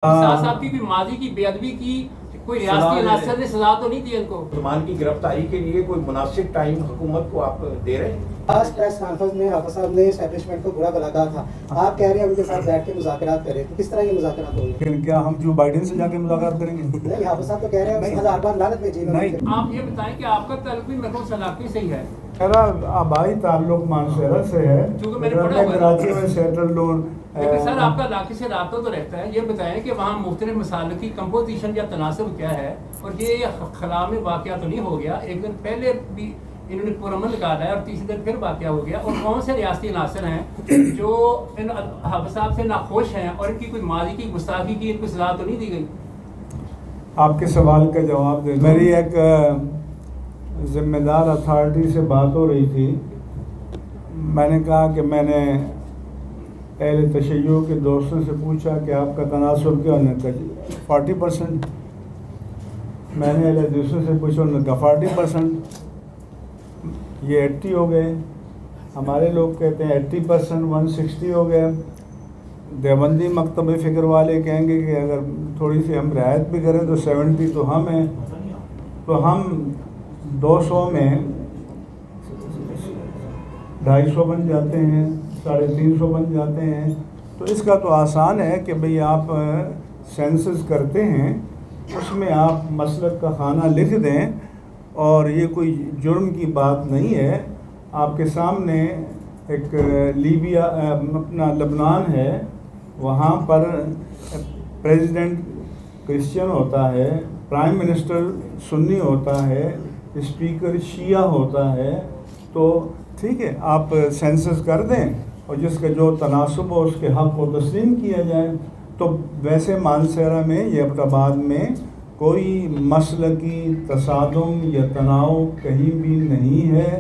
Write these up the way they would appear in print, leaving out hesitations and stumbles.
साहब की भी माजी की बेअदबी की कोई रियासती अनासर ने सजा तो नहीं दी इनको? मुसलमान की गिरफ्तारी के लिए कोई मुनासिब टाइम हुकूमत को आप दे रहे हैं? आज प्रेस कॉन्फ्रेंस में हाफिज साहब ने एस्टैब्लिशमेंट को बुरा भला कहा था। आप कह रहे हैं उनके साथ बैठ के मुज़ाकरात करें, तो किस तरह के मुज़ाकरात होंगे? लेकिन क्या हम जो बाइडेन से जाके मुलाकात करेंगे? नहीं, हाफिज साहब तो कह रहे हैं 1000 बार लानत भेजी। नहीं, आप ये बताएं कि आपका ताल्लुक भी मेरे को सलाफी से ही है? मेरा आबाई ताल्लुक मानसरा से है, क्योंकि मैंने पढ़ा हुआ है। कराची में सेटल लोन। लेकिन सर आपका इलाके से राब्ता तो रहता है, ये बताएं कि वहाँ मुख्तलिफ मसाइल की कंपोजिशन या तनासब क्या है, और ये खला में वाक़या तो नहीं हो गया? एक दिन पहले भी इन्होंने पुरअमन निकाला है और तीसरे दिन फिर वाक़या हो गया, और कौन से रियासती अनासर हैं जो इन हाफिज साहब से नाखुश हैं और इनकी कोई माजी की गुस्ताखी की इनको सजा तो नहीं दी गई? आपके सवाल का जवाब दे। मेरी एक जिम्मेदार अथॉरिटी से बात हो रही थी। मैंने कहा कि मैंने अहले तशय्युअ के दोस्तों से पूछा कि आपका तनासब क्या? उन्होंने कहा 40%। मैंने अहले दूसरों से पूछा, उन्होंने कहा 40%। ये 80 हो गए। हमारे लोग कहते हैं 80%, 160 हो गए। देवबंदी मकतब फ़िक्र वाले कहेंगे कि अगर थोड़ी सी हम रियायत भी करें तो 70 तो हम हैं। तो हम 200 में 250 बन जाते हैं, 350 बन जाते हैं। तो इसका तो आसान है कि भाई आप सेंसस करते हैं, उसमें आप मसलक का खाना लिख दें, और ये कोई जुर्म की बात नहीं है। आपके सामने एक लीबिया अपना लबनान है, वहाँ पर प्रेसिडेंट क्रिश्चियन होता है, प्राइम मिनिस्टर सुन्नी होता है, स्पीकर शिया होता है। तो ठीक है, आप सेंसस कर दें और जिसका जो तनासब हो उसके हक़ को तस्लीम किया जाए। तो वैसे मानसरा में या अब्टाबाद में कोई मसलकी तसादुम या तनाव कहीं भी नहीं है।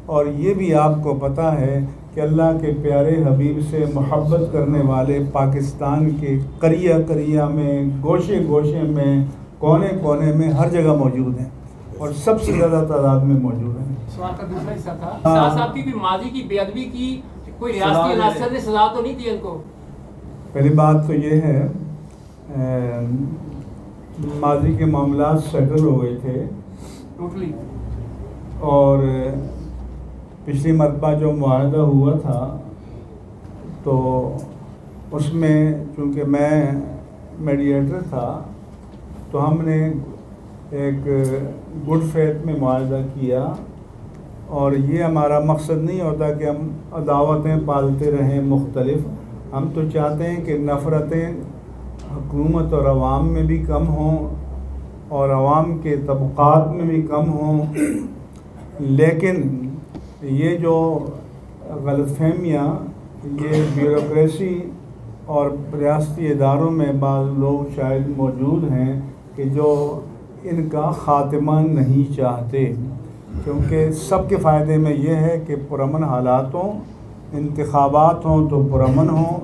और ये भी आपको पता है कि अल्लाह के प्यारे हबीब से मोहब्बत करने वाले पाकिस्तान के करिया करिया में, गोशे गोशे में, कोने कोने में हर जगह मौजूद हैं, और सबसे ज़्यादा तादाद में मौजूद हैं। सवाल का दूसरा हिस्सा था, शाह साहब की भी माजी की बेअदबी की कोई रियासती अनासर ने सजा तो नहीं दी इनको? पहली बात तो ये है, माजी के मामलात सेटल हो गए थे टोटली, और पिछली मरतबा जो मुआहदा हुआ था तो उसमें चूँकि मैं मीडिएटर था तो हमने एक गुड फेथ में मुआहदा किया। और ये हमारा मकसद नहीं होता कि हम अदावतें पालते रहें मुख्तलिफ। हम तो चाहते हैं कि नफ़रतें हुकूमत और अवाम में भी कम हों और अवाम के तबक़ात में भी कम हों। लेकिन ये जो गलतफहमियाँ, ये ब्यूरोक्रेसी और रियासती इदारों में बाज़ लोग शायद मौजूद हैं कि जो इनका ख़ात्मा नहीं चाहते, क्योंकि सबके फ़ायदे में ये है कि पुरअमन हालात हों, इंतखाबात हों तो पुरअमन हों,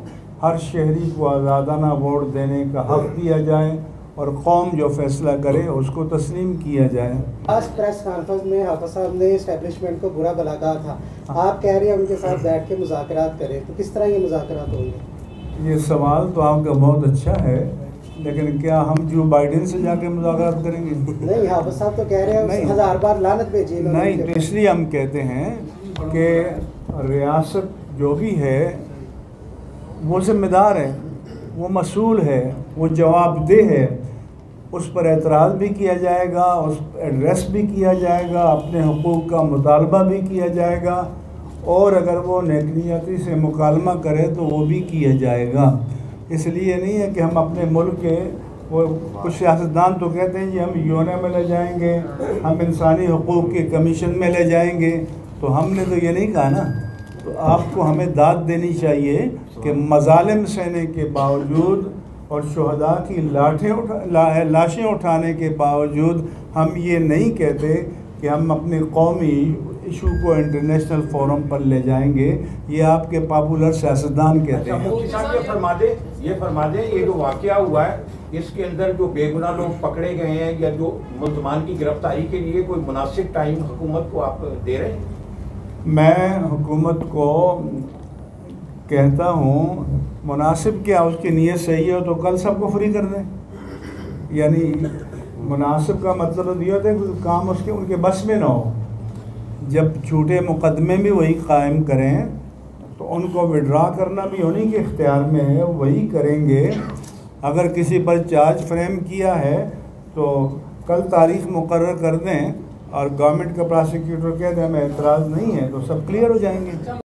हर शहरी को आज़ादाना वोट देने का हक़ दिया जाए और कौम जो फ़ैसला करे उसको तस्लीम किया जाए। आज प्रेस कॉन्फ्रेंस में हाफिज साहब ने एस्टैब्लिशमेंट को बुरा भला कहा था। आप कह रहे हैं उनके साथ बैठ के मुज़ाकरात करें, तो किस तरह के मुज़ाकरात होंगे? ये सवाल तो आपका बहुत अच्छा है, लेकिन क्या हम जो बाइडेन से जाके मुज़ाकरात करेंगे? नहीं, हाफिज साहब तो कह रहे हैं 1000 बार लानत भेजी। नहीं, तो इसलिए हम कहते हैं कि रियासत जो भी है वो ज़िम्मेदार है, वो मसूल है, वो जवाबदेह है। उस पर एतराज़ भी किया जाएगा, उस पर एड्रेस भी किया जाएगा, अपने हुकूक़ का मुतालबा भी किया जाएगा, और अगर वो नेकनियती से मुकालमा करे तो वो भी किया जाएगा। इसलिए नहीं है कि हम अपने मुल्क के, वो कुछ सियासतदान तो कहते हैं कि हम यूएन में ले जाएंगे, हम इंसानी हुकूक़ के कमीशन में ले जाएंगे। तो हमने तो ये नहीं कहा ना। तो आपको हमें दाद देनी चाहिए कि मज़ालिम सहने के बावजूद और शुहदा की लाशें उठाने के बावजूद हम ये नहीं कहते कि हम अपने कौमी इशू को इंटरनेशनल फोरम पर ले जाएंगे। ये आपके पॉपुलर सियासतदान कहते हैं। मुफ्ती साहब ये फरमा दें ये जो वाक़या हुआ है इसके अंदर जो बेगुनाह लोग पकड़े गए हैं या जो मुल्ज़मान की गिरफ्तारी के लिए कोई मुनासिब टाइम हुकूमत को आप दे रहे हैं? मैं हुकूमत को कहता हूँ मुनासिब क्या, उसकी नीयत सही हो तो कल सबको फ्री कर दें। यानी मुनासिब का मतलब ये होता है कि काम उसके उनके बस में ना हो। जब झूठे मुकदमे भी वही कायम करें तो उनको विड्रा करना भी उन्हीं के इख्तियार में है, वही करेंगे। अगर किसी पर चार्ज फ्रेम किया है तो कल तारीख मुकर्रर कर दें और गवर्नमेंट का प्रोसिक्यूटर कह दें हमें एतराज़ नहीं है, तो सब क्लियर हो जाएंगे।